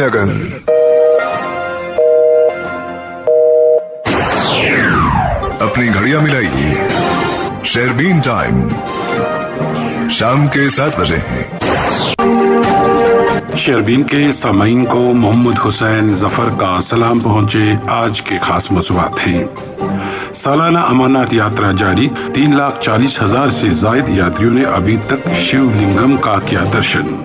अगर अपनी घड़ियां मिलाइए, शेरबीन टाइम शाम के 7 बजे है। शेरबीन के सामाइन को मोहम्मद हुसैन जफर का सलाम पहुंचे। आज के खास मौज़ूआत हैं। सालाना अमरनाथ यात्रा जारी, 3,40,000 से जायद यात्रियों ने अभी तक शिवलिंगम का किया दर्शन।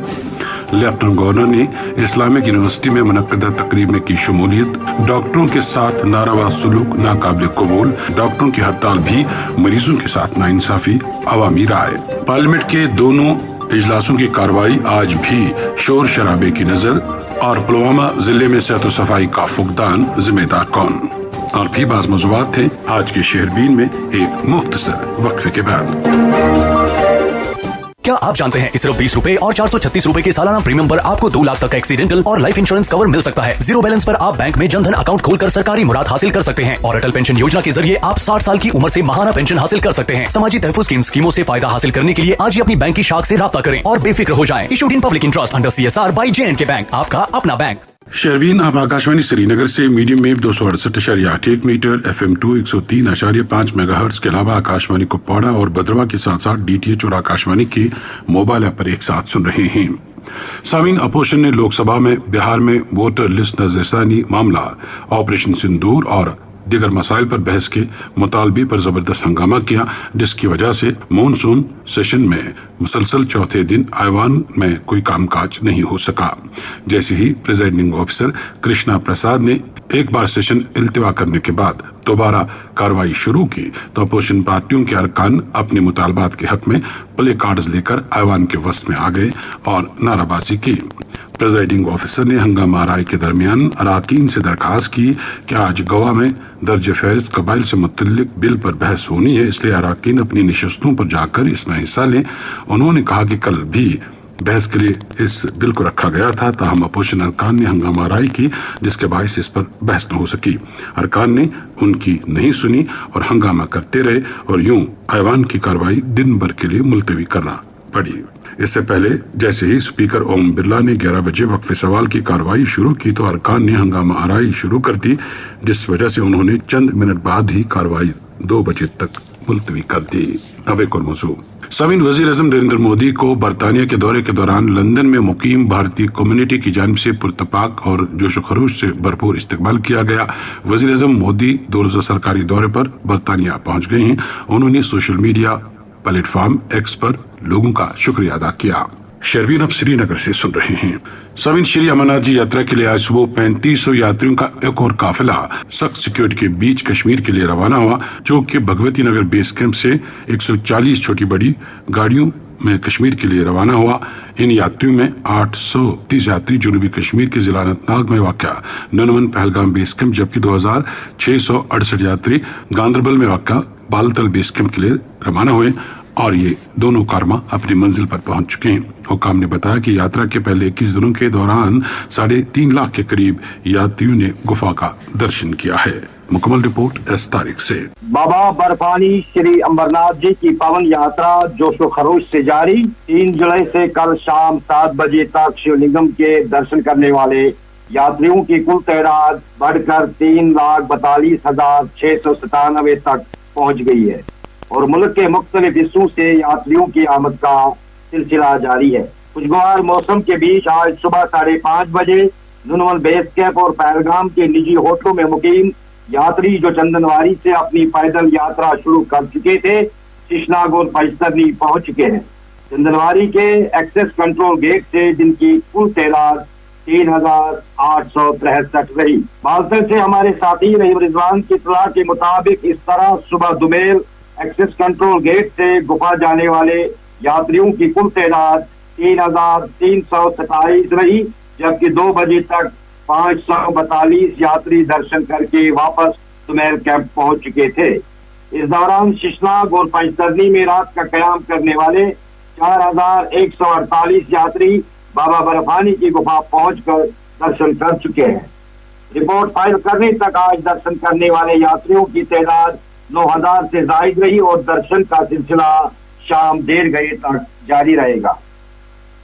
लेफ्टिनेंट गवर्नर ने इस्लामिक यूनिवर्सिटी में मुनक्कदा तकरीब में की शमूलियत। डॉक्टरों के साथ नारवा सलूक नाकाबिल कबूल, डॉक्टरों की हड़ताल भी, मरीजों के साथ नाइंसाफी, अवामी राय। पार्लियामेंट के दोनों इजलासों की कार्रवाई आज भी शोर शराबे की नजर। और पुलवामा जिले में सेहत सफाई का फुकदान, जिम्मेदार कौन? और भी बाज़ मौज़ूआत थे आज के शेरबीन में एक मुख्तसर वक्फे के बाद। क्या आप जानते हैं कि सिर्फ 20 रुपए और 436 रुपए के सालाना प्रीमियम पर आपको 2 लाख तक का एक्सीडेंटल और लाइफ इंश्योरेंस कवर मिल सकता है। जीरो बैलेंस पर आप बैंक में जनधन अकाउंट खोलकर सरकारी मुराद हासिल कर सकते हैं और अटल पेंशन योजना के जरिए आप 60 साल की उम्र से माहाना पेंशन हासिल कर सकते हैं। समाजी तहफ़्फ़ुज़ की स्कीमों से फायदा हासिल करने के लिए आज ही अपनी बैंक की शाख से राब्ता करें और बेफिक्र हो जाएं। Issued in public interest under CSR by J&K bank, आपका अपना बैंक। शेरबीन आप आकाशवाणी श्रीनगर से medium wave 268.81 metres, FM 2 103.5 megahertz के अलावा आकाशवाणी कुपवाड़ा और भद्रवा के साथ साथ DTH और आकाशवाणी के मोबाइल ऐप पर एक साथ सुन रहे हैं। सामीन, अपोजिशन ने लोकसभा में बिहार में वोटर लिस्ट नजरसानी मामला, ऑपरेशन सिंदूर और दीगर मसाइल पर बहस के मुतालबे पर जबरदस्त हंगामा किया, जिसकी वजह से मॉनसून सेशन में मुसलसल चौथे दिन ऐवान में कोई कामकाज नहीं हो सका। जैसे ही प्रिजाइडिंग ऑफिसर कृष्णा प्रसाद ने एक बार सेशन इल्तिवा करने के बाद दोबारा कार्रवाई शुरू की तो अपोजिशन पार्टियों के अरकान अपने मुतालबात के हक में प्ले कार्ड्स लेकर ऐवान के वस्त में आ गए और नाराबाजी की। प्रिजाइडिंग ऑफिसर ने हंगामा आराई के दरमियान अराकीन से दरखास्त की कि आज गवा में दर्ज फहरिस्त कबाइल से मुतल्लिक बिल पर बहस होनी है, इसलिए अराकीन अपनी नशस्तों पर जाकर इसमें हिस्सा लें। उन्होंने कहा कि कल भी बहस के लिए इस बिल को रखा गया था, ताहम अपोजिशन अरकान ने हंगामा आराई की, जिसके बायस इस पर बहस न हो सकी। अरकान ने उनकी नहीं सुनी और हंगामा करते रहे और यूं ऐवान की कार्रवाई दिन भर के लिए मुलतवी करना पड़ी। इससे पहले जैसे ही स्पीकर ओम बिरला ने 11 बजे वक्फे सवाल की कार्रवाई शुरू की तो अरकान ने हंगामा आराई शुरू कर दी, जिस वजह से उन्होंने चंद मिनट बाद ही कार्रवाई 2 बजे तक मुलतवी कर दी। अब एक और मौजू। सामीन, वज़ीर आज़म नरेंद्र मोदी को बरतानिया के दौरे के दौरान लंदन में मुकीम भारतीय कम्युनिटी की जानिब से पुरतपाक और जोश खरोश से भरपूर इस्तकबाल किया गया। वज़ीर आज़म मोदी 2 रोज़ा सरकारी दौरे पर बरतानिया पहुंच गए हैं। उन्होंने सोशल मीडिया प्लेटफॉर्म X पर लोगों का शुक्रिया अदा किया। शेरबीन अब श्रीनगर से सुन रहे हैं। सामीन, श्री अमरनाथ जी यात्रा के लिए आज सुबह 3500 यात्रियों का एक और काफिला सख्त सिक्योरिटी के बीच कश्मीर के लिए रवाना हुआ, जो कि भगवती नगर बेस कैंप से 140 छोटी बड़ी गाड़ियों में कश्मीर के लिए रवाना हुआ। इन यात्रियों में 830 यात्री जुनूबी कश्मीर के जिला अनंतनाग में वाक़ा ननवन पहलगाम बेस कैंप, जबकि 2668 यात्री गांदरबल में वाक़ा बालतल बेस कैंप के लिए रवाना हुए और ये दोनों कारवां अपनी मंजिल पर पहुंच चुके हैं। हुकाम ने बताया कि यात्रा के पहले 21 दिनों के दौरान 3.5 लाख के करीब यात्रियों ने गुफा का दर्शन किया है। मुकम्मल रिपोर्ट इस तारीख से। बाबा बर्फानी श्री अमरनाथ जी की पावन यात्रा जोशो खरोश से जारी। 3 जुलाई से कल शाम 7 बजे तक शिवलिंगम के दर्शन करने वाले यात्रियों की कुल तादाद बढ़कर 3,42,697 तक पहुंच गई है और मुल्क के मुख्तलिफ हिस्सों से यात्रियों की आमद का सिलसिला जारी है। खुशगवार मौसम के बीच आज सुबह 5:30 बजे नुनवन बेस कैंप और पहलगाम के निजी होटलों में मुकीम यात्री जो चंदनवारी से अपनी पैदल यात्रा शुरू कर चुके थे, शिशनाग और पैस्तरनी पहुंच चुके हैं। चंदनवारी के एक्सेस कंट्रोल गेट से जिनकी कुल तादाद 3,863 रही। बालतल से हमारे साथी रहीम रिजवान की इत्तला के मुताबिक इस तरह सुबह दुमेल एक्सेस कंट्रोल गेट से गुफा जाने वाले यात्रियों की कुल तादाद 3,327 रही, जबकि 2 बजे तक 542 यात्री दर्शन करके वापस दुमेल कैंप पहुंच चुके थे। इस दौरान शिशनाग और पैस्तरनी में रात का कयाम करने वाले 4,148 यात्री बाबा बर्फानी की गुफा पहुंचकर दर्शन कर चुके हैं। रिपोर्ट फाइल करने तक आज दर्शन करने वाले यात्रियों की तादाद 9,000 से जायद रही और दर्शन का सिलसिला शाम देर गए तक जारी रहेगा।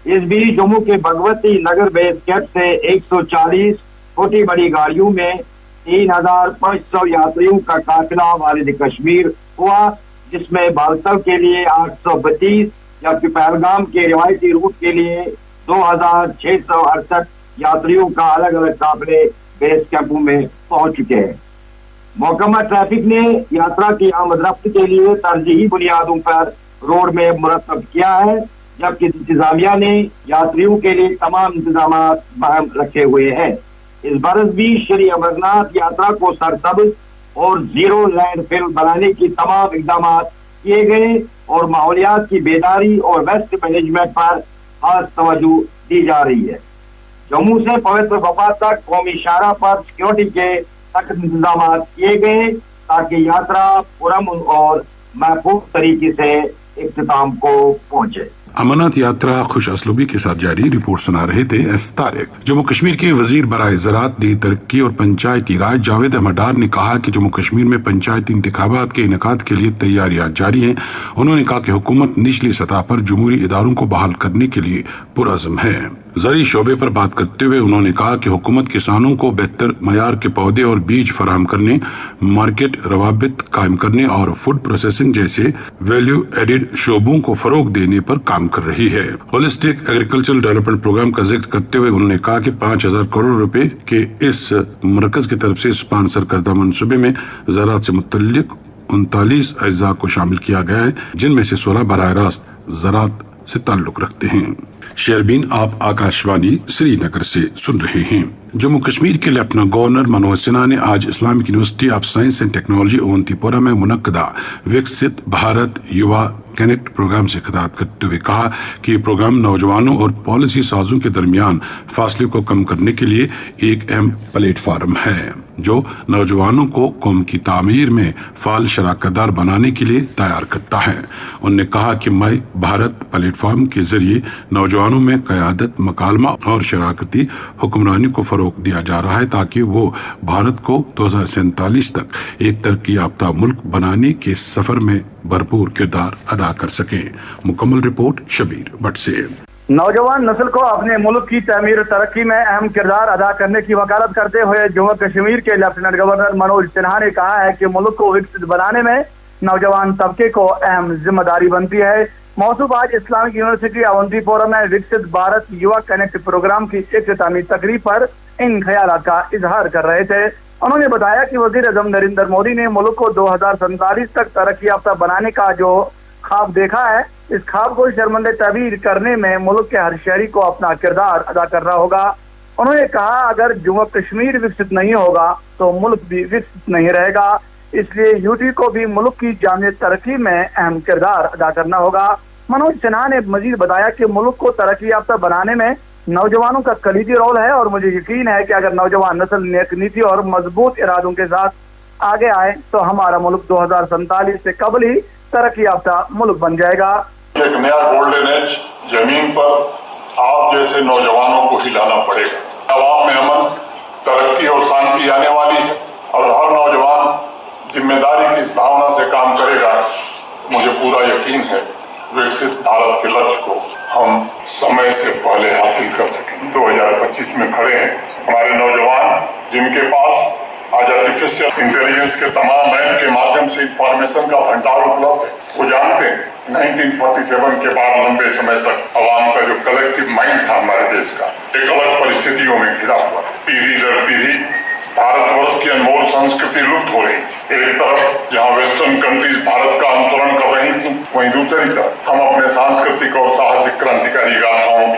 इस बीच जम्मू के भगवती नगर बेस कैंप से 140 छोटी बड़ी गाड़ियों में 3,500 यात्रियों का काफिला वालिद कश्मीर हुआ, जिसमें बालतल के लिए 832 जबकि पहलगाम के रिवायती रूट के लिए 2,668 यात्रियों का अलग अलग काफिले बेस कैंपों में पहुंच चुके हैं। महकमा ट्रैफिक ने यात्रा की आमद-रफ्त के लिए तरजीही बुनियादों पर रोड में मुरतब किया है, जबकि इंतजामिया ने यात्रियों के लिए तमाम इंतजाम बहाल रखे हुए हैं। इस बरस भी श्री अमरनाथ यात्रा को सरसब्ज और जीरो लैंडफिल बनाने की तमाम इकदाम किए गए और माहौलियात की बेदारी और वेस्ट मैनेजमेंट पर खास तवज्जो दी जा रही है। जम्मू से पवित्र वफा तक कौमी शाहराह पर सिक्योरिटी के सख्त इंतजाम किए गए ताकि यात्रा पुरअमन और महफूज तरीके से इख्तिताम को पहुंचे। अमरनाथ यात्रा खुश असलूबी के साथ जारी। रिपोर्ट सुना रहे थे एस तारिक। जम्मू कश्मीर के वजीर बराए ज़राअत, दी तरक्की और पंचायती राज जावेद अहमद डार ने कहा कि जम्मू कश्मीर में पंचायती इंतखाबात के इनेकाद के लिए तैयारियां जारी हैं। उन्होंने कहा कि हुकूमत निचली सतह पर जमहूरी इदारों को बहाल करने के लिए पुरअज़्म है। ज़रूरी शोबे पर बात करते हुए उन्होंने कहा कि हुकूमत किसानों को बेहतर मयार के पौधे और बीज फराहम करने, मार्केट रवाबित कायम करने और फूड प्रोसेसिंग जैसे वैल्यू एडेड शोबों को फरोग देने पर काम कर रही है। होलिस्टिक एग्रीकल्चरल डेवलपमेंट प्रोग्राम का जिक्र करते हुए उन्होंने कहा कि 5,000 करोड़ रुपए के इस मरकज की तरफ से स्पॉन्सर करदा मंसूबे में ज़राअत से मुतल्लिक 39 अज्जा को शामिल किया गया है, जिनमें से 16 बराह रास्त ज़राअत से ताल्लुक रखते हैं। शेरबीन, आप आकाशवाणी श्रीनगर से सुन रहे हैं। जम्मू कश्मीर के लेफ्टिनेंट गवर्नर मनोज सिन्हा ने आज Islamic university of science and technology Awantipora में मुनक्कदा विकसित भारत युवा कनेक्ट प्रोग्राम से खिताब करते हुए कहा कि ये प्रोग्राम नौजवानों और पॉलिसी साजों के दरमियान फासले को कम करने के लिए एक अहम प्लेटफार्म है, जो नौजवानों को कौम की तामीर में फाल शराकतदार बनाने के लिए तैयार करता है। उन्होंने कहा कि माई भारत प्लेटफार्म के जरिए नौजवानों में क़यादत, मकालमा और शराकती हुक्मरानी को फरोग दिया जा रहा है ताकि वो भारत को 2047 तक एक तरक्की याफ्ता मुल्क बनाने के सफर में भरपूर किरदार अदा कर सके। मुकम्मल रिपोर्ट शबीर भट्ट से। नौजवान नस्ल को अपने मुल्क की तमीर तरक्की में अहम किरदार अदा करने की वकालत करते हुए जम्मू कश्मीर के लेफ्टिनेंट गवर्नर मनोज सिन्हा ने कहा है कि मुल्क को विकसित बनाने में नौजवान तबके को अहम जिम्मेदारी बनती है। मौसूब आज इस्लामिक यूनिवर्सिटी अवंतीपोरा में विकसित भारत युवा कनेक्ट प्रोग्राम की इख्तितामी तकरीब पर इन ख्यालात का इजहार कर रहे थे। उन्होंने बताया कि वजीर आज़म नरेंद्र मोदी ने मुल्क को 2047 तक तरक्की याफ्ता बनाने का जो ख्वाब देखा है, इस ख्वाब को शर्मंदे तबीर करने में मुल्क के हर शहरी को अपना किरदार अदा करना होगा। उन्होंने कहा अगर जम्मू कश्मीर विकसित नहीं होगा तो मुल्क भी विकसित नहीं रहेगा, इसलिए यूटी को भी मुल्क की जामिया तरक्की में अहम किरदार अदा करना होगा। मनोज सिन्हा ने मजीद बताया कि मुल्क को तरक्की याफ्ता बनाने में नौजवानों का कलीदी रोल है और मुझे यकीन है कि अगर नौजवान नस्ल नेक नीति और मजबूत इरादों के साथ आगे आए तो हमारा मुल्क 2047 से कबल ही तरक्की याफ्ता मुल्क बन जाएगा। एक नया गोल्डन एज जमीन पर आप जैसे नौजवानों को हिलाना पड़ेगा। अवाम में अमन, तरक्की और शांति आने वाली है और हर नौजवान जिम्मेदारी की इस भावना से काम करेगा। मुझे पूरा यकीन है विकसित भारत के लक्ष्य को हम समय से पहले हासिल कर सकेंगे। 2025 में खड़े हैं। हमारे नौजवान जिनके पास आज आर्टिफिशियल इंटेलिजेंस के तमाम ऐप के माध्यम से इंफॉर्मेशन का भंडार उपलब्ध है, वो जानते हैं 1947 के बाद लंबे समय तक अवाम का जो कलेक्टिव माइंड था हमारे देश का एक अलग परिस्थितियों में घिरा हुआ। पीढ़ी दर पीढ़ी भारतवर्ष की अनमोल संस्कृति लुप्त हो रही। एक तरफ जहाँ वेस्टर्न कंट्रीज भारत का अनुसरण कर रही थी, वहीं दूसरी तरफ हम अपने सांस्कृतिक और साहसिक क्रांतिकारी गाथाओं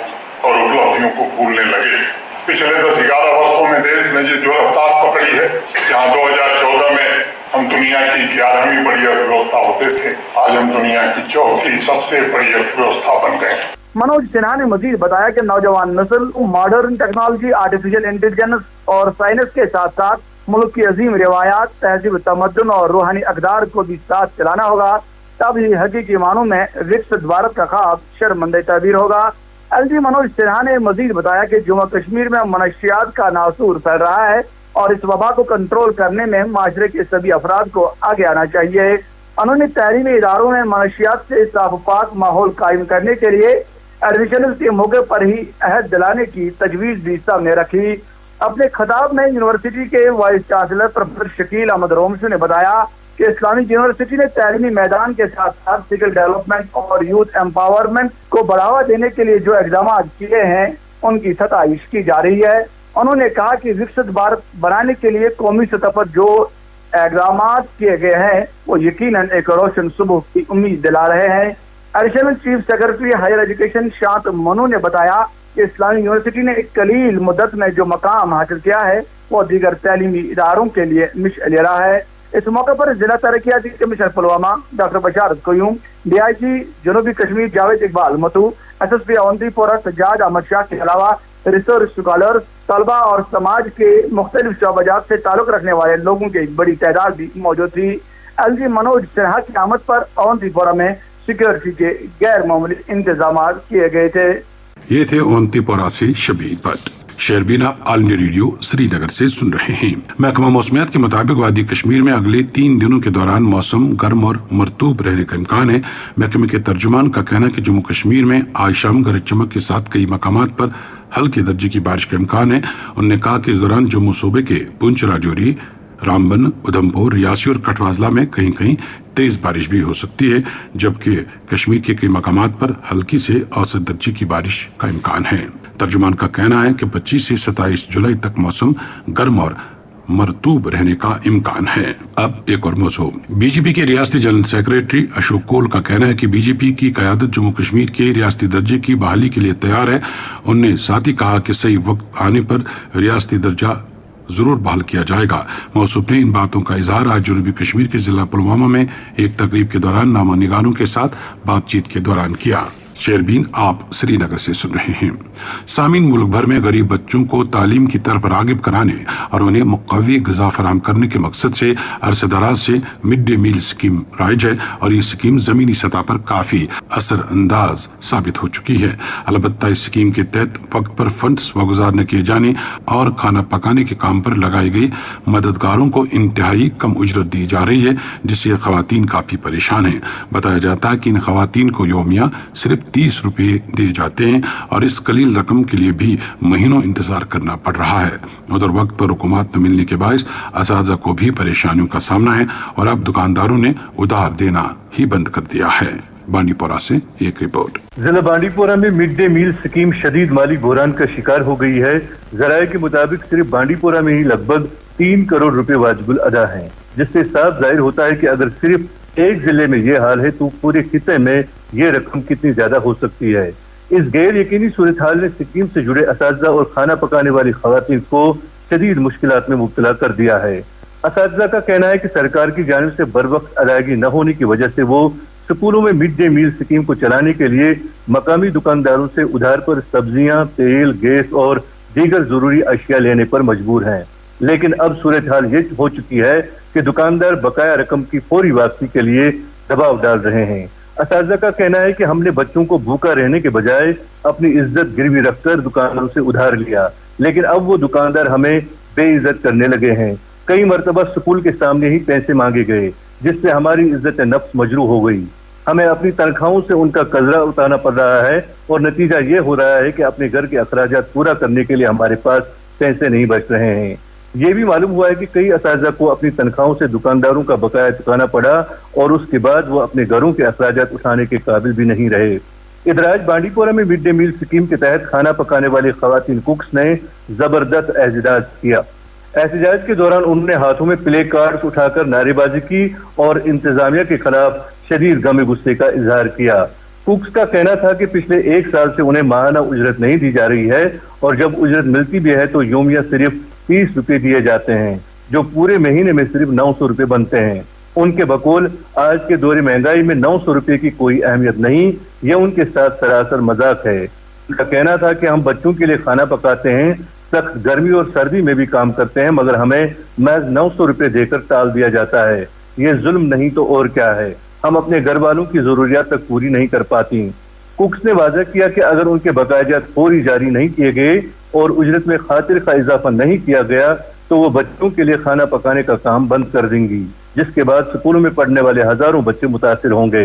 और उपलब्धियों को भूलने लगे थे। पिछले 10-11 वर्षों में देश ने जो रफ्तार पकड़ी है, जहाँ 2014 में हम दुनिया की 11वीं बड़ी अर्थव्यवस्था होते थे, आज हम दुनिया की 4थी सबसे बड़ी अर्थव्यवस्था बन गए। मनोज सिन्हा ने मजीद बताया कि नौजवान नस्ल मॉडर्न टेक्नोलॉजी, आर्टिफिशियल इंटेलिजेंस और साइंस के साथ साथ मुल्क की अजीम रिवायात, तहजीब, तमद्दुन और रूहानी अक़दार को भी साथ चलाना होगा, तभी हकीकी मानों में विकसित भारत का ख्वाब शर्मंदे ताबीर होगा। एलजी मनोज सिन्हा ने मजीद बताया कि जम्मू कश्मीर में मनशियात का नासूर फैल रहा है और इस वबा को कंट्रोल करने में माशरे के सभी अफराद को आगे आना चाहिए। उन्होंने तहरीमी इदारों में मनशियात से साफ पाक माहौल कायम करने के लिए एडमिशन के मौके पर ही अहद दिलाने की तजवीज भी सामने रखी। अपने खिताब में यूनिवर्सिटी के vice chancellor professor Shakeel Ahmad Romshoo ने बताया कि इस्लामिक यूनिवर्सिटी ने तालीमी मैदान के साथ साथ स्किल डेवलपमेंट और यूथ एम्पावरमेंट को बढ़ावा देने के लिए जो इक़दाम किए हैं उनकी सताइश की जा रही है। उन्होंने कहा कि विकसित भारत बनाने के लिए कौमी सतह पर जो इक़दाम किए गए हैं वो यकीनन एक रोशन सुबह की उम्मीद दिला रहे हैं। Additional chief secretary higher education Shantmanu ने बताया कि इस्लामी यूनिवर्सिटी ने एक कलील मुद्दत में जो मकाम हासिल किया है वो दीगर तालीमी इदारों के लिए मिसाल रहा है। इस मौके पर जिला तरक्याती कमिश्नर पुलवामा डॉक्टर बशारत कोयूम, DIG जनूबी कश्मीर जावेद इकबाल मतू, SSP अवंतीपोरा सज्जाद अहमद शाह के अलावा रिसोर्स स्कॉलर, तलबा और समाज के मुख्तलिफ शोबाजात से ताल्लुक रखने वाले लोगों की एक बड़ी तादाद भी मौजूद थी। LG मनोज सिन्हा की आमद पर अवंतीपोरा में सिक्योरिटी के गैर मामूली इंतजाम किए गए थे। ये थे अवंतीपोरा से शबीर भट्ट। शेरबीन आप ऑल इंडिया रेडियो श्रीनगर से सुन रहे हैं। महकमा मौसमियात के मुताबिक वादी कश्मीर में अगले 3 दिनों के दौरान मौसम गर्म और मरतूब रहने का इम्कान है। महकमे के तर्जुमान का कहना है कि जम्मू कश्मीर में आज शाम गरज चमक के साथ कई मकामात पर हल्के दर्जे की बारिश का इम्कान है। उन्होंने कहा कि इस दौरान जम्मू सूबे के पुंछ, राजौरी, रामबन, उधमपुर, रियासी और कठवाजला में कहीं कहीं तेज बारिश भी हो सकती है, जबकि कश्मीर के कई मकामात पर हल्की से औसत दर्जे की बारिश का इम्कान है। तर्जुमान का कहना है कि 25 से 27 जुलाई तक मौसम गर्म और मरतूब रहने का इम्कान है। अब एक और मौजू। बीजेपी के रियासती जनरल सेक्रेटरी अशोक कोल का कहना है कि बीजेपी की क़यादत जम्मू कश्मीर के रियासती दर्जे की बहाली के लिए तैयार है। उन्होंने साथ ही कहा कि सही वक्त आने पर रियासती दर्जा जरूर बहाल किया जाएगा। मौसूफ ने इन बातों का इजहार आज जनूबी कश्मीर के जिला पुलवामा में एक तकरीब के दौरान नामा निगारों के साथ बातचीत के दौरान किया। शेरबीन आप श्रीनगर से सुन रहे हैं। सामीन, मुल्क भर में गरीब बच्चों को तालीम की तरफ रागिब कराने और उन्हें मुक़व्वी ग़िज़ा फराहम करने के मकसद से अरसे दराज से मिड डे मील स्कीम राइज है और ये स्कीम ज़मीनी सतह पर काफ़ी असरअंदाज साबित हो चुकी है। अलबत्ता इस स्कीम के तहत वक्त पर फंड्स वागुजार न किए जाने और खाना पकाने के काम पर लगाई गई मददगारों को इंतहाई कम उजरत दी जा रही है, जिससे ख़वातीन काफ़ी परेशान हैं। बताया जाता है कि इन ख़वातीन को योमिया सिर्फ 30 रुपए दिए जाते हैं और इस कलील रकम के लिए भी महीनों इंतजार करना पड़ रहा है। उधर वक्त पर हुकूमत न मिलने के बायस असातिज़ा को भी परेशानियों का सामना है और अब दुकानदारों ने उधार देना ही बंद कर दिया है। बांडीपोरा से एक रिपोर्ट। जिला बांडीपोरा में मिड डे मील स्कीम शदीद माली बहरान का शिकार हो गई है। जराये के मुताबिक सिर्फ बांडीपोरा में ही लगभग 3 करोड़ रुपए वाजिबुल अदा हैं, जिससे साफ जाहिर होता है कि अगर सिर्फ एक जिले में ये हाल है तो पूरे खिते में ये रकम कितनी ज्यादा हो सकती है। इस गैर यकीनी सूरत हाल ने स्कीम से जुड़े असातिज़ा और खाना पकाने वाली खवातीन को शदीद मुश्किलात में मुब्तला कर दिया है। असातिज़ा का कहना है कि सरकार की जानिब से बर वक्त अदायगी न होने की वजह से वो स्कूलों में मिड डे मील स्कीम को चलाने के लिए मकामी दुकानदारों से उधार पर सब्जियां, तेल, गैस और दीगर जरूरी अशिया लेने पर मजबूर हैं। लेकिन अब सूरत हाल ये हो चुकी है कि दुकानदार बकाया रकम की फौरी वापसी के लिए दबाव डाल रहे हैं। असातिज़ा का कहना है कि हमने बच्चों को भूखा रहने के बजाय अपनी इज्जत गिरवी रखकर दुकानदारों से उधार लिया, लेकिन अब वो दुकानदार हमें बेइज्जत करने लगे हैं। कई मरतबा स्कूल के सामने ही पैसे मांगे गए, जिससे हमारी इज्जत नफ्स मजरू हो गई। हमें अपनी तनख्वाहों से उनका कर्जा उतारना पड़ रहा है और नतीजा ये हो रहा है कि अपने घर के अखराजात पूरा करने के लिए हमारे पास पैसे नहीं बच रहे हैं। ये भी मालूम हुआ है कि कई असातिज़ा को अपनी तनख्वाहों से दुकानदारों का बकाया चुकाना पड़ा और उसके बाद वो अपने घरों के अखराजात उठाने के काबिल भी नहीं रहे। इधर आज बांडीपोरा में मिड डे मील स्कीम के तहत खाना पकाने वाली खवातीन कुक्स ने जबरदस्त एहतजाज किया। एहतजाज के दौरान उन्होंने हाथों में प्ले कार्ड्स उठाकर नारेबाजी की और इंतजामिया के खिलाफ शदीद गम गुस्से का इजहार किया। कुक्स का कहना था कि पिछले 1 साल से उन्हें माहाना उजरत नहीं दी जा रही है और जब उजरत मिलती भी है तो योमिया सिर्फ 30 रुपए दिए जाते हैं, जो पूरे महीने में सिर्फ 900 रुपए बनते हैं। उनके बकौल आज के दौरे महंगाई में 900 रुपए की कोई अहमियत नहीं, यह उनके साथ सरासर मजाक है। उनका कहना था कि हम बच्चों के लिए खाना पकाते हैं, सख्त गर्मी और सर्दी में भी काम करते हैं, मगर हमें महज 900 रुपए देकर टाल दिया जाता है। ये जुल्म नहीं तो और क्या है। हम अपने घर वालों की जरूरियात तक पूरी नहीं कर पाती। कुक्स ने वाज़ह किया कि अगर उनके बकायाजात फौरी जारी नहीं किए गए और उजरत में खातिर का इजाफा नहीं किया गया तो वो बच्चों के लिए खाना पकाने का काम बंद कर देंगी, जिसके बाद स्कूलों में पढ़ने वाले हजारों बच्चे मुतासिर होंगे।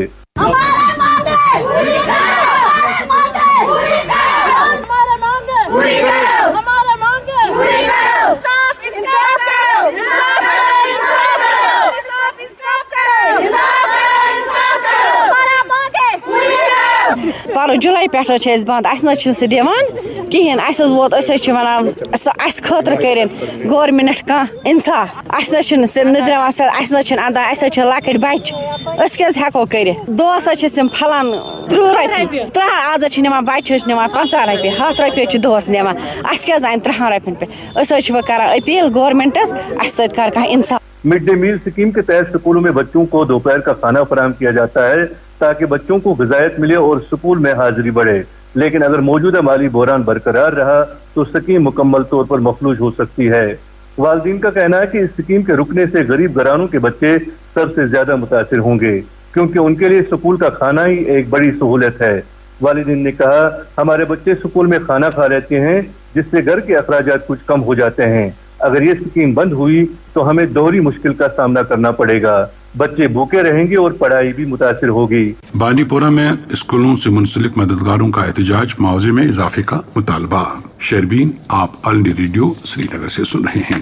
جولائی پٮ۪ٹھ چھِ أسۍ بنٛد اَسہِ نہ چھِنہٕ سُہ دِوان کِہیٖنۍ اَسہِ حظ ووت أسۍ حظ چھِ وَنان اَسہِ خٲطرٕ کٔرِنۍ گورمِنٹ کانٛہہ اِنصاف اَسہِ نہ چھِنہٕ سُہ نٔدرِوان اَسہِ نہ چھِنہٕ اَندان اَسہِ حظ چھِ لۄکٕٹۍ بَچہِ أسۍ کیٛازِ ہٮ۪کو کٔرِتھ دۄہَس حظ چھِ یِم پھلان 30 رۄپیہِ 30 آز حظ چھِ نِوان بَچہِ حظ چھِ نِوان 50 رۄپیہِ 100 رۄپیہِ حظ چھِ دۄہَس نِوان اَسہِ کیٛازِ اَنہِ 30 رۄپیَن پٮ۪ٹھ أسۍ حظ چھِ وۄنۍ کران أپیٖل گورمِنٹَس اَسہِ سۭتۍ کَرِ کانٛہہ اِنصاف مڈ ڈے میل اسکیم کے تحت اسکولوں میں بچوں کو دوپہر کا کھانا فراہم کیا جاتا ہے تاکہ بچوں کو غذائیت ملے اور اسکول میں حاضری بڑھے، لیکن اگر موجودہ مالی بحران برقرار رہا تو اسکیم مکمل طور پر مفلوج ہو سکتی ہے۔ والدین کا کہنا ہے کہ اس اسکیم کے رکنے سے غریب گھرانوں کے بچے سب سے زیادہ متاثر ہوں گے کیونکہ ان کے لیے اسکول کا کھانا ہی ایک بڑی سہولت ہے۔ والدین نے کہا ہمارے بچے اسکول میں کھانا کھا لیتے ہیں جس سے گھر کے اخراجات کچھ کم ہو جاتے ہیں، اگر یہ اسکیم بند ہوئی تو ہمیں دوہری مشکل کا سامنا کرنا پڑے گا، بچے بھوکے رہیں گے اور پڑھائی بھی متاثر ہوگی۔ بانڈی پورہ میں اسکولوں سے منسلک مددگاروں کا احتجاج، معاوضے میں اضافے کا مطالبہ۔ شیربین آپ آل انڈیا ریڈیو سری نگر سے سن رہے ہیں۔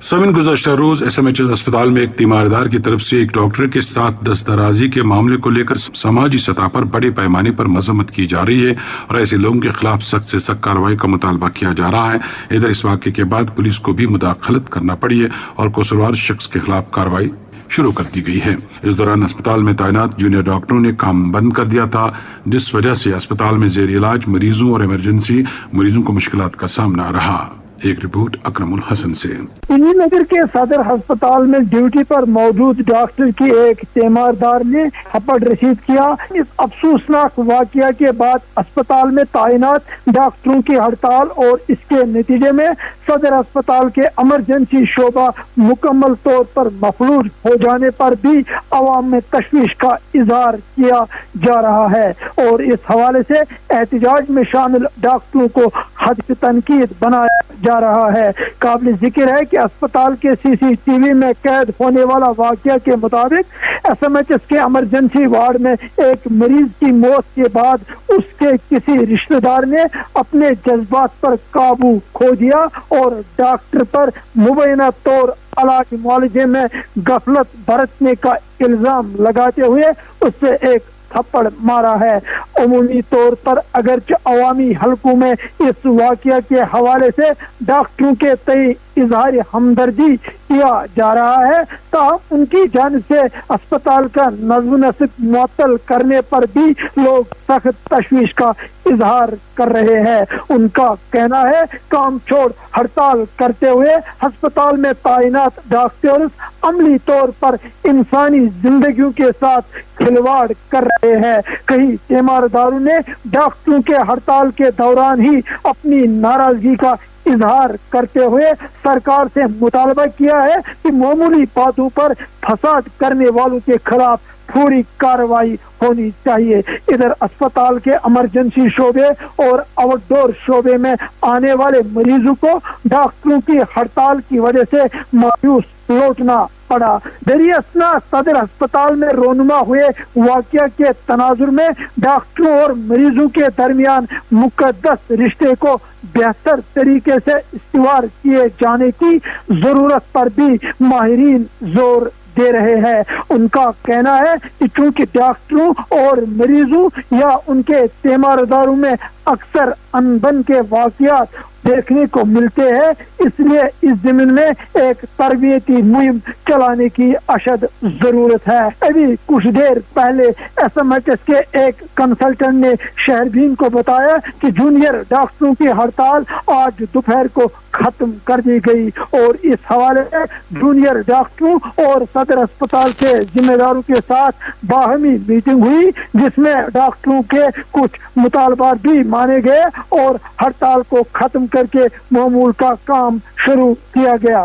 سمن گزشتہ روز ایس ایم ایچ ایس اسپتال میں ایک تیماردار کی طرف سے ایک ڈاکٹر کے ساتھ دست درازی کے معاملے کو لے کر سماجی سطح پر بڑے پیمانے پر مذمت کی جا رہی ہے اور ایسے لوگوں کے خلاف سخت سے سخت کارروائی کا مطالبہ کیا جا رہا ہے۔ ادھر اس واقعے کے بعد پولیس کو بھی مداخلت کرنا پڑی ہے اور قصوروار شخص کے خلاف کارروائی شروع کر دی گئی ہے۔ اس دوران اسپتال میں تعینات جونیئر ڈاکٹروں نے کام بند کر دیا تھا جس وجہ سے اسپتال میں زیر علاج مریضوں اور ایمرجنسی مریضوں کو مشکلات کا سامنا رہا۔ ایک رپورٹ اکرم الحسن سے۔ سری نگر کے صدر ہسپتال میں ڈیوٹی پر موجود ڈاکٹر کی ایک تیماردار نے تھپڑ رسید کیا۔ اس افسوسناک واقعہ کے بعد اسپتال میں تعینات ڈاکٹروں کی ہڑتال اور اس کے نتیجے میں صدر ہسپتال کے ایمرجنسی شعبہ مکمل طور پر مفلوج ہو جانے پر بھی عوام میں تشویش کا اظہار کیا جا رہا ہے اور اس حوالے سے احتجاج میں شامل ڈاکٹروں کو حد تنقید بنایا جا رہا ہے۔ قابل ذکر ہے کہ اسپتال کے CCTV میں قید ہونے والا واقعہ کے مطابق SMHS کے ایمرجنسی وارڈ میں ایک مریض کی موت کے بعد اس کے کسی رشتہ دار نے اپنے جذبات پر قابو کھو دیا اور ڈاکٹر پر مبینہ طور علاج معالجے میں غفلت برتنے کا الزام لگاتے ہوئے اس سے ایک تھپڑ مارا ہے۔ عمومی طور پر اگرچہ عوامی حلقوں میں اس واقعہ کے حوالے سے ڈاکٹروں کے تئیں اظہار ہمدردی کیا جا رہا ہے، تاہم ان کی جانب سے اسپتال کا نظم و نسق معطل کرنے پر بھی لوگ سخت تشویش کا اظہار کر رہے ہیں۔ ان کا کہنا ہے کام چھوڑ ہڑتال کرتے ہوئے ہسپتال میں تعینات ڈاکٹرز عملی طور پر انسانی زندگیوں کے ساتھ کھلواڑ کر رہے ہیں۔ کئی تیمارداروں نے ڈاکٹروں کے ہڑتال کے دوران ہی اپنی ناراضگی کا اظہار کرتے ہوئے سرکار سے مطالبہ کیا ہے کہ معمولی باتوں پر فساد کرنے والوں کے خلاف پوری کارروائی ہونی چاہیے۔ ادھر اسپتال کے ایمرجنسی شعبے اور آؤٹ ڈور شعبے میں آنے والے مریضوں کو ڈاکٹروں کی ہڑتال کی وجہ سے مایوس لوٹنا پڑا۔ دریاسنا صدر ہسپتال میں رونما ہوئے واقعہ کے تناظر میں ڈاکٹروں اور مریضوں کے درمیان مقدس رشتے کو بہتر طریقے سے استوار کیے جانے کی ضرورت پر بھی ماہرین زور دے رہے ہیں۔ ان کا کہنا ہے کہ چونکہ ڈاکٹروں اور مریضوں یا ان کے تیمارداروں میں اکثر انبن کے واقعات دیکھنے کو ملتے ہیں، اس لیے اس ضمن میں ایک تربیتی مہم چلانے کی اشد ضرورت ہے۔ ابھی کچھ دیر پہلے SMHS کے ایک کنسلٹنٹ نے شہربین کو بتایا کہ جونیئر ڈاکٹروں کی ہڑتال آج دوپہر کو ختم کر دی گئی اور اس حوالے سے جونیئر ڈاکٹروں اور صدر اسپتال کے ذمہ داروں کے ساتھ باہمی میٹنگ ہوئی جس میں ڈاکٹروں کے کچھ مطالبات بھی مانے گئے اور ہڑتال کو ختم کر کے معمول کا کام شروع کیا گیا۔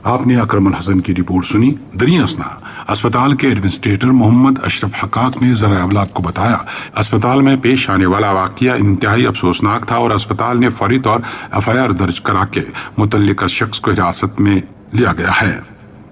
آپ نے اکرم الحسن کی رپورٹ سنی۔ دریاسنا اسپتال کے ایڈمنسٹریٹر محمد اشرف حقاق نے ذرائع ابلاغ کو بتایا اسپتال میں پیش آنے والا واقعہ انتہائی افسوسناک تھا اور اسپتال نے فوری طور FIR درج کرا کے متعلقہ شخص کو حراست میں لیا گیا ہے۔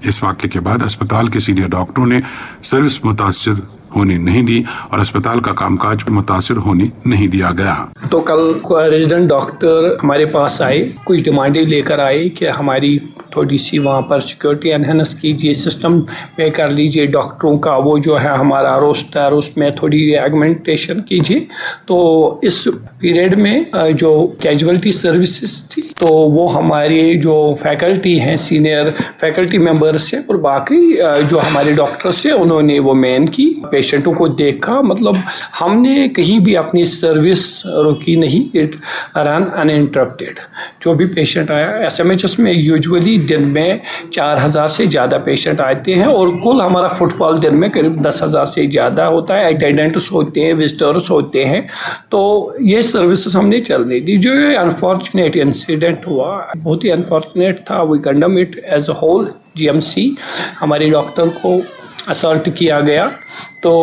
اس واقعے کے بعد اسپتال کے سینئر ڈاکٹروں نے سروس متاثر ہونے نہیں دی اور اسپتال کا کام کاج متاثر ہونے نہیں دیا گیا۔ تو کل ریزیڈنٹ ڈاکٹر ہمارے پاس آئے، کچھ ڈیمانڈیں لے کر آئے کہ ہماری थोड़ी सी वहाँ पर सिक्योरिटी एनहेंस कीजिए, सिस्टम पे कर लीजिए, डॉक्टरों का वो जो है हमारा रोस्टर उसमें थोड़ी एगमेंटेशन कीजिए। तो इस पीरियड में जो कैजुअलिटी सर्विसेज थी तो वो हमारे जो फैकल्टी हैं, सीनियर फैकल्टी मेंबर्स हैं और बाकी जो हमारे डॉक्टर्स हैं उन्होंने वो मैन की, पेशेंटों को देखा। मतलब हमने कहीं भी अपनी सर्विस रुकी नहीं, इट रन अनइंटरप्टेड। जो भी पेशेंट आया, एसएमएचएस में यूजुअली दिन में 4000 से ज़्यादा पेशेंट आते हैं और कुल हमारा फुटफॉल दिन में करीब 10,000 से ज़्यादा होता है। अटेंडेंट्स होते हैं, विजिटर्स होते हैं, तो ये सर्विसेज हमने चलने दी। जो अनफॉर्चुनेट इंसिडेंट हुआ, बहुत ही अनफॉर्चुनेट था, we condemn it as a whole. GMC हमारे डॉक्टर को असॉल्ट किया गया तो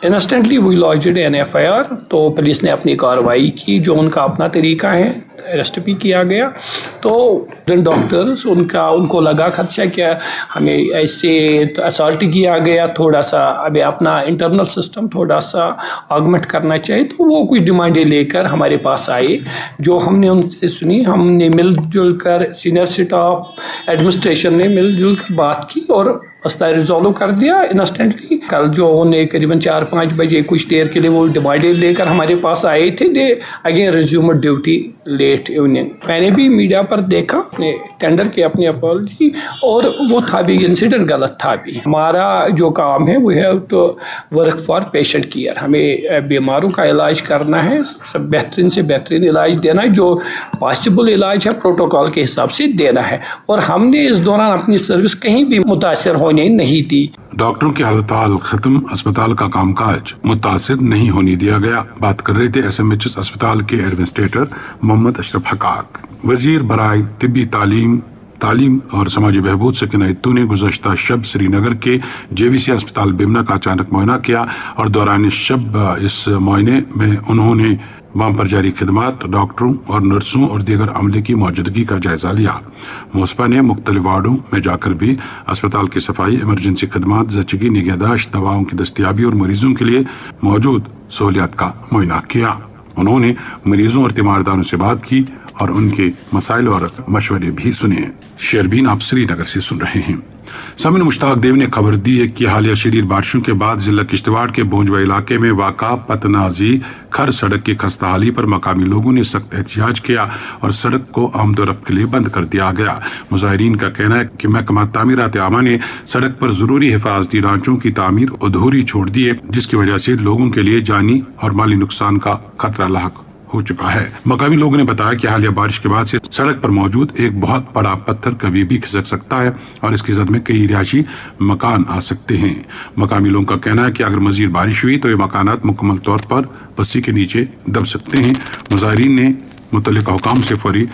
instantly we launched an FIR. तो पुलिस ने अपनी कार्रवाई की, जो उनका अपना तरीका है, अरेस्ट भी किया गया। तो डॉक्टर्स उनको लगा खदशा क्या हमें ऐसे असॉल्ट किया गया, थोड़ा सा अभी अपना इंटरनल सिस्टम थोड़ा सा ऑगमेंट करना चाहिए। तो वो कुछ डिमांडें लेकर हमारे पास आए, जो हमने उनसे सुनी। हमने मिलजुल कर, सीनियर स्टाफ एडमिनिस्ट्रेशन ने मिलजुल कर बात की और मसला रिजॉल्व कर दिया इंस्टेंटली। कल जो उन्हें करीबन 4-5 बजे कुछ देर के लिए वो डिमांडें लेकर हमारे पास आए थे, they again resumed duty late evening. मैंने भी मीडिया पर देखा, अपने टेंडर की अपनी अपॉलजी, और वो था भी इंसिडेंट गलत था भी। हमारा जो काम है वो है तो वर्क फॉर पेशेंट केयर, हमें बीमारों का इलाज करना है, सब बेहतरीन से बेहतरीन इलाज देना है, जो पॉसिबल इलाज है प्रोटोकॉल के हिसाब से देना है। और हमने इस दौरान अपनी सर्विस कहीं भी मुतासर होने नहीं दी। डॉक्टरों की हड़ताल खत्म, अस्पताल का कामकाज मुतासिर नहीं होने दिया गया। बात कर रहे थे एसएमएचएस अस्पताल के एडमिनिस्ट्रेटर मोहम्मद अशरफ हकाक। वजीर बराए तिब्बी तालीम और समाजी बहबूद सकीना इत्तू ने गुज़श्ता शब श्रीनगर के जेवीसी अस्पताल बिमना का अचानक मुआयना किया और दौरान शब इस मुआयने में उन्होंने वहां पर जारी खिदमात, डॉक्टरों और नर्सों और दीगर अमले की मौजूदगी का जायजा लिया। मोसपा ने मुख्तलिफ वार्डों में जाकर भी अस्पताल की सफाई, इमरजेंसी खिदमात, जचगी, निगहदाश्त, दवाओं की दस्तियाबी और मरीजों के लिए मौजूद सहूलियात का मुआयना किया। उन्होंने मरीजों और तीमारदारों से बात की और उनके मसाइल और मशवरे भी सुने। शेरबीन आप श्रीनगर से सुन रहे हैं। सामिन मुश्ताक देव ने खबर दी है कि हालिया शदीद बारिशों के बाद जिला किश्तवाड़ के बोंजवा इलाके में वाक़ा पतनाजी खर सड़क की खस्ताहाली पर मकामी लोगों ने सख्त एहतिजाज किया और सड़क को आमदोरफ्त के लिए बंद कर दिया गया। मुजाहिरीन का कहना है कि महकमा तामीरात आमा ने सड़क पर जरूरी हिफाजती ढांचों की तामीर अधूरी छोड़ दी है, जिसकी वजह से लोगों के लिए जानी और माली नुकसान का खतरा लाहक हो चुका है। मकामी लोगों ने बताया कि हालिया बारिश के बाद से सड़क पर मौजूद एक बहुत बड़ा पत्थर कभी भी खिसक सकता है और इसकी जद में कई रिहायशी मकान आ सकते हैं। मकामी लोगों का कहना है कि अगर मजीद बारिश हुई तो ये मकानात मुकम्मल तौर पर पस्सी के नीचे दब सकते हैं। मुजाहिरीन ने मुतल्लिका हुकाम से फौरी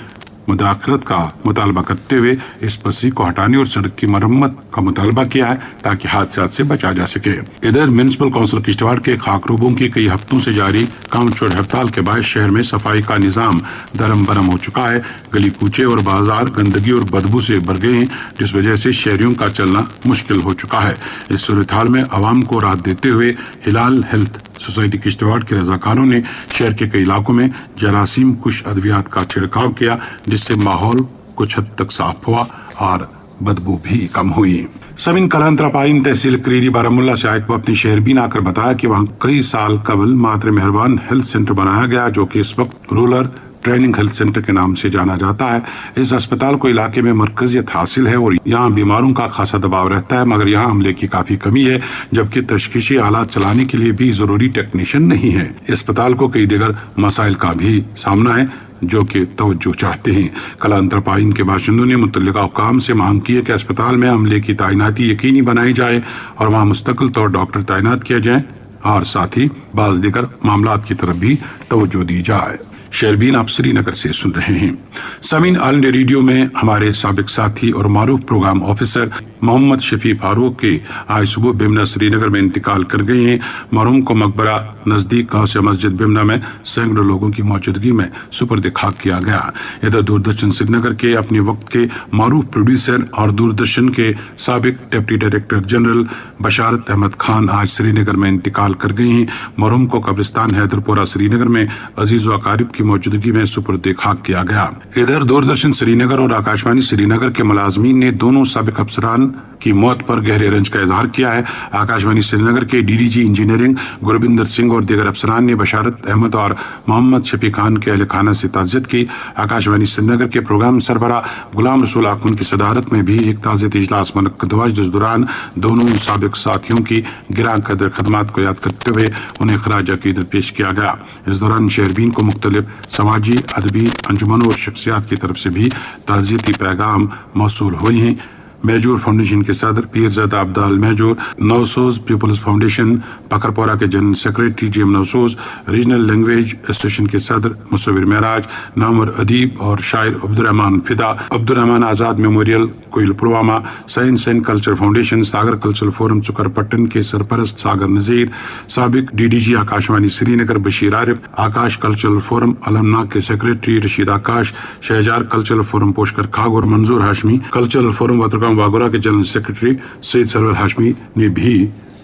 मुदाखलत का मुतालबा करते हुए इस पस्सी को हटाने और सड़क की मरम्मत का मुतालबा किया है ताकि हादसात से बचा जा सके। इधर म्युनिसिपल काउंसिल किश्तवाड़ के खाकरूबों की कई हफ्तों से जारी कामचोर हड़ताल के बाद शहर में सफाई का निजाम दरम बरम हो चुका है। गली कूचे और बाजार गंदगी और बदबू से भर गए हैं, जिस वजह से शहरियों का चलना मुश्किल हो चुका है। इस सूरत हाल में आवाम को राहत देते हुए हिलाल हेल्थ सोसाइटी किश्तवाड़ के रजाकारों ने शहर के कई इलाकों में जरासीम कुश अद्वियात का छिड़काव किया, जिससे माहौल कुछ हद तक साफ हुआ और बदबू भी कम हुई। समीन कलांतरा पाइन तहसील करीरी बारामुल्ला से आयत को अपनी शहरबीन आकर बताया कि वहाँ कई साल कबल मातरे मेहरबान हेल्थ सेंटर बनाया गया, जो कि इस वक्त रूरल ट्रेनिंग हेल्थ सेंटर के नाम से जाना जाता है। इस अस्पताल को इलाके में मरकजियत हासिल है और यहाँ बीमारों का खासा दबाव रहता है, मगर यहाँ अमले की काफी कमी है, जबकि तशखीशी आलात चलाने के लिए भी जरूरी टेक्नीशियन नहीं है। अस्पताल को कई दीगर मसाइल का भी सामना है जो कि तवज्जो चाहते हैं। कलांतर पाइन के बाशिंदों ने मुतल्लिका हुकाम से मांग की है कि अस्पताल में अमले की तैनाती यकीनी बनाई जाए और वहाँ मुस्तकिल तौर डॉक्टर तैनात किया जाए और साथ ही बाज दीगर मामलात की तरफ भी तवज्जो दी जाए। शेरबीन आप श्रीनगर से सुन रहे हैं। समीन ऑल इंडिया रेडियो में हमारे साबिक साथी और मारूफ प्रोग्राम ऑफिसर मोहम्मद शफी फारूक के आज सुबह बिमना श्रीनगर में इंतकाल कर गए हैं। मरहूम को मकबरा नजदीक गौसे मस्जिद बिमना में सैकड़ों लोगों की मौजूदगी में सुपर्द खाक किया गया। इधर दूरदर्शन श्रीनगर के अपने वक्त के मारूफ प्रोड्यूसर और दूरदर्शन के साबिक डिप्टी डायरेक्टर जनरल बशारत अहमद खान आज श्रीनगर में इंतकाल कर गए हैं। मरहूम को कब्रिस्तान हैदरपुरा श्रीनगर में अजीज व अकारिब की की मौजूदगी में सुपुर्द खाक किया गया। इधर दूरदर्शन श्रीनगर और आकाशवाणी श्रीनगर के मुलाजमीन ने दोनों साबिक अफसरान की मौत पर गहरे रंज का इजहार किया है। आकाशवाणी श्रीनगर के डीडीजी इंजीनियरिंग गुरबिंदर सिंह और दीगर अफसरान ने बशारत अहमद और मोहम्मद शफी खान के अहल खाना से ताज़ियत की। आकाशवाणी श्रीनगर के प्रोग्राम सरबराह गुलाम रसूल आकुन की सदारत में भी एक ताज़ियती इजलास मुनक्कद हुआ, जिस दौरान दोनों साबिक साथियों की गिरां कदर खदमात को याद करते हुए उन्हें खराज अकीदत पेश किया गया। इस दौरान शहरबीन को मुख्तलिफ समाजी अदबी अंजुमनों और शख्सियात की तरफ से भी ताज़ियती पैगाम मौसूल हुए हैं। मेजूर फाउंडेशन के सदर पीरज़ादा अब्दाल मेजूर, नवसोज पीपल्स फाउंडेशन पकरपोरा के general secretary GM Navsoz, regional language association के सदर मुसव्विर महराज, नामवर अदीब और शायर Abdurrahman Fida, Abdurrahman Azad memorial Koyal Pulwama, science and culture foundation, Sagar cultural forum Chukarpattan के सरपरस्त सागर नज़ीर, साबिक DDG Akashvani Srinagar Bashir Arif, Akash cultural forum Almanag के secretary Rashid Akash, Shahzar cultural forum Poshkar Khag और मंजूर हाशमी, कल्चरल फोरम वतरगाम वागोरा के जनरल सेक्रेटरी सैयद सरवर हाशमी ने भी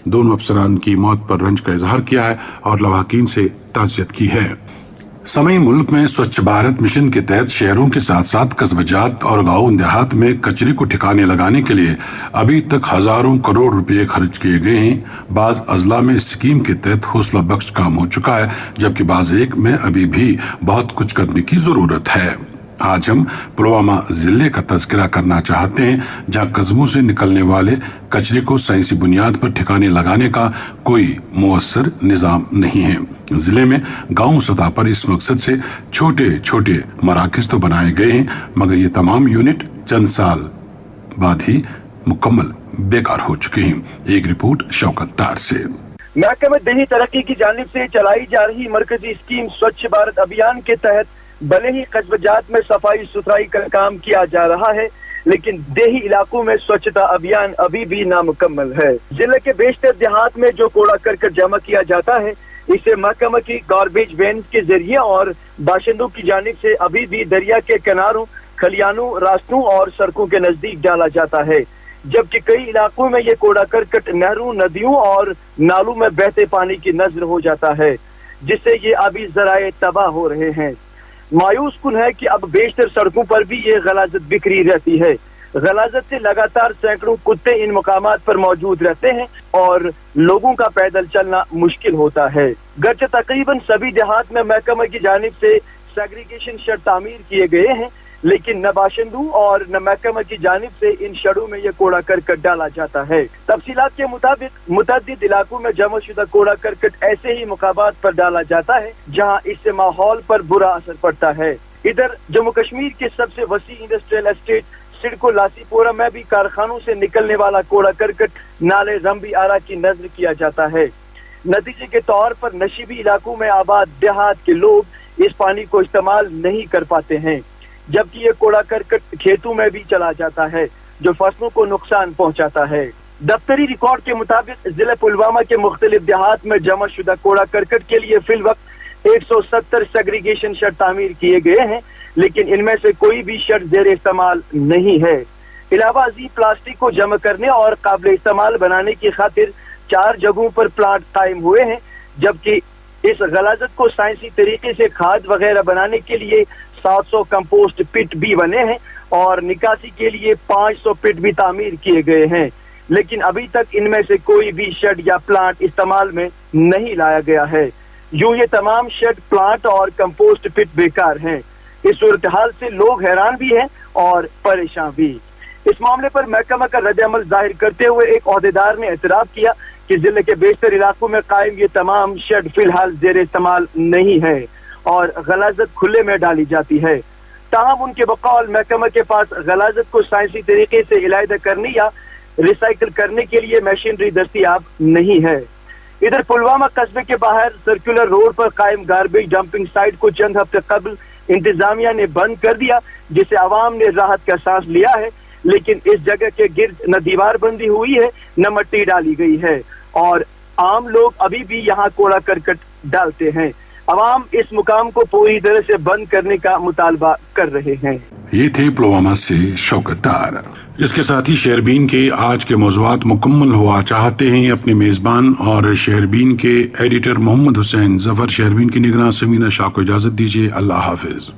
दोनों अफसरान की मौत पर रंज का इजहार किया है और लवाहकीन से ताज़ियत की है। समई मुल्क में स्वच्छ भारत मिशन के तहत शहरों के साथ साथ कस्बजात और गाँव देहात में कचरे को ठिकाने लगाने के लिए अभी तक हजारों करोड़ रुपए खर्च किए गए हैं। बाज अजला में स्कीम के तहत हौसला बख्श काम हो चुका है, जबकि बाज एक में अभी भी बहुत कुछ करने की जरूरत है। आज हम पुलवामा जिले का तज़किरा करना चाहते हैं, जहां कस्बों से निकलने वाले कचरे को साइंसी बुनियाद पर ठिकाने लगाने का कोई मुअस्सर निज़ाम नहीं है। जिले में गांव सतह पर इस मकसद से छोटे छोटे मराकज़ तो बनाए गए हैं, मगर ये तमाम यूनिट चंद साल बाद ही मुकम्मल बेकार हो चुके हैं। एक रिपोर्ट शौकत डार से। महकमा देही तरक्की की जानिब से चलाई जा रही मरकजी स्कीम स्वच्छ भारत अभियान के तहत भले ही कस्बजात में सफाई सुथराई का काम किया जा रहा है, लेकिन देही इलाकों में स्वच्छता अभियान अभी भी नामुकम्मल है। जिले के बेशतर देहात में जो कूड़ा करकट जमा किया जाता है, इसे महकमा की गार्बेज वैन के जरिए और बाशिंदों की जानिब से अभी भी दरिया के किनारों, खलियानों, रास्तों और सड़कों के नजदीक डाला जाता है, जबकि कई इलाकों में ये कूड़ा करकट नहरों, नदियों और नालों में बहते पानी की नजर हो जाता है, जिससे ये अभी जराए तबाह हो रहे हैं। मायूस कुन है कि अब बेशतर सड़कों पर भी ये गलाजत बिखरी रहती है। गलाजत से लगातार सैकड़ों कुत्ते इन मकामात पर मौजूद रहते हैं और लोगों का पैदल चलना मुश्किल होता है। गर्चे तकरीबन सभी देहात में महकमा की जानिब से सेग्रीगेशन शेड तामीर किए गए हैं, लेकिन न बाशिंदों और न महकमा की जानिब से इन शेडों में यह कूड़ा करकट डाला जाता है। तफसीलात के मुताबिक मुतअद्दिद इलाकों में जमाशुदा कूड़ा करकट ऐसे ही मकामात पर डाला जाता है जहां इससे माहौल पर बुरा असर पड़ता है। इधर जम्मू कश्मीर के सबसे वसी इंडस्ट्रियल एस्टेट सिडको लासीपोरा में भी कारखानों से निकलने वाला कूड़ा करकट नाले रंबी आरा की नजर किया जाता है। नतीजे के तौर पर नशीबी इलाकों में आबाद देहात के लोग इस पानी को इस्तेमाल नहीं कर पाते हैं, जबकि ये कूड़ा करकट खेतों में भी चला जाता है, जो फसलों को नुकसान पहुंचाता है। दफ्तरी रिकॉर्ड के मुताबिक जिले पुलवामा के मुख्तलिफ देहात में जमा शुदा कूड़ा करकट के लिए फिल वक्त 170 सेग्रीगेशन शेड तामीर किए गए हैं, लेकिन इनमें से कोई भी शेड जेर इस्तेमाल नहीं है। इलावा अजीब प्लास्टिक को जमा करने और काबिल इस्तेमाल बनाने की खातिर 4 जगहों पर प्लांट कायम हुए हैं, जबकि इस गलाजत को साइंसी तरीके से खाद वगैरह बनाने के लिए 700 कंपोस्ट पिट भी बने हैं और निकासी के लिए 500 पिट भी तामीर किए गए हैं, लेकिन अभी तक इनमें से कोई भी शेड या प्लांट इस्तेमाल में नहीं लाया गया है। यूं ये तमाम शेड, प्लांट और कंपोस्ट पिट बेकार हैं। इस सूरत हाल से लोग हैरान भी हैं और परेशान भी। इस मामले पर महकमा का रद्द-ए-अमल जाहिर करते हुए एक ओहदेदार ने एतराफ किया कि जिले के बेशतर इलाकों में कायम ये तमाम शेड फिलहाल जेर इस्तेमाल नहीं है और गलाजत खुले में डाली जाती है। ताहम उनके बकौल महकमा के पास गलाजत को साइंसी तरीके से इलाइदा करने या रिसाइकिल करने के लिए मशीनरी दस्तियाब नहीं है। इधर पुलवामा कस्बे के बाहर सर्कुलर रोड पर कायम गार्बेज डंपिंग साइट को चंद हफ्ते कबल इंतजामिया ने बंद कर दिया, जिससे आवाम ने राहत का सांस लिया है, लेकिन इस जगह के गिर्द न दीवार बंदी हुई है न मिट्टी डाली गई है और आम लोग अभी भी यहाँ कूड़ा करकट डालते हैं। अवाम इस मुकाम को पूरी तरह से बंद करने का मुतालबा कर रहे हैं। ये थे पुलवामा से शौकत डार। इसके साथ ही शेरबीन के आज के मौज़ूआत मुकम्मल हुआ चाहते हैं। अपने मेज़बान और शेरबीन के एडिटर मोहम्मद हुसैन जफर, शेरबीन की निगरान समीना शाह को इजाज़त दीजिए। अल्लाह हाफिज।